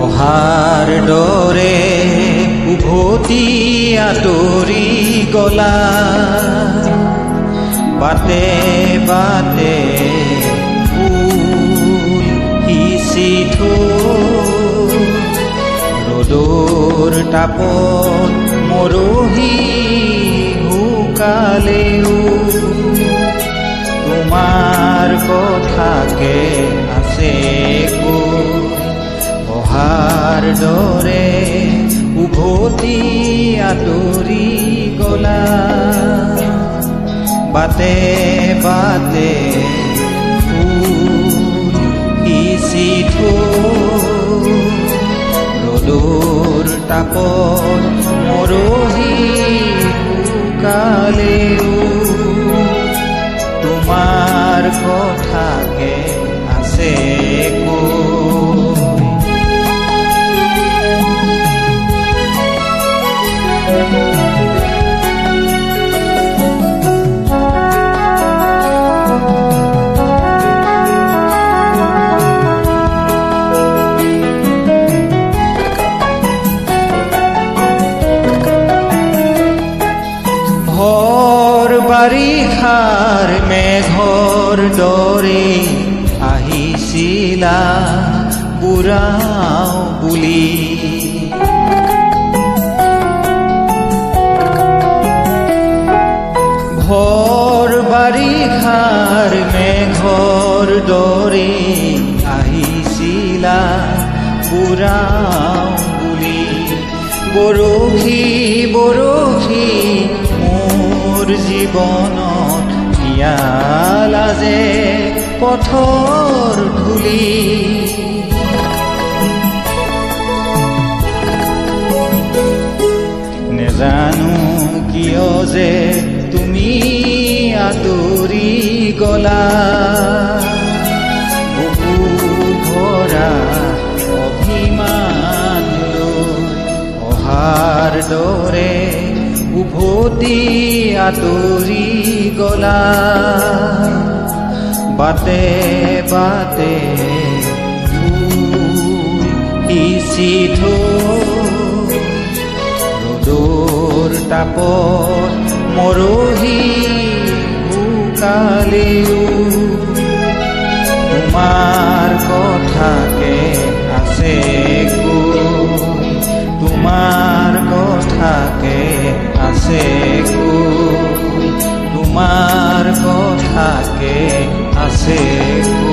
অহাৰ দৰে উভতি আঁতৰি গলা, বাটে বাটে ফুল সিঁচি থৈ, ৰ'দৰ তাপত মৰহি শুকালেও তোমাৰ কথাকে আছে কৈ। অহাৰ দৰে উভতি আঁতৰি গলা, বাটে বাটে ফুল সিঁচি থৈ, ৰ'দৰ তাপত মৰহি শুকালেও তোমাৰ কথাকে আছে কৈ। ভৰ বাৰিষাৰ মেঘৰ দৰে আহিছিলা বুঢ়াও বুলি, ভৰ বাৰিষাৰ মেঘৰ দৰে আহিছিলা বুঢ়াও বুলি। বৰশী বৰশী মোৰ জীৱনত পিয়ালা যে পথৰ ধূলি, নেজানো কিয় যে তুমি আঁতৰি গলা, বুকু ভৰা অভিমান লৈ অহাৰ দৰে উভতি আঁতৰি গলা, বাটে বাটে ফুল সিঁচি থৈ, ৰ'দৰ তাপত মৰহি শুকালেও তোমাৰ কথাকে আছে কৈ। তোমাৰ কথাকে আছে কৈ, তোমাৰ কথাকে আছে কৈ।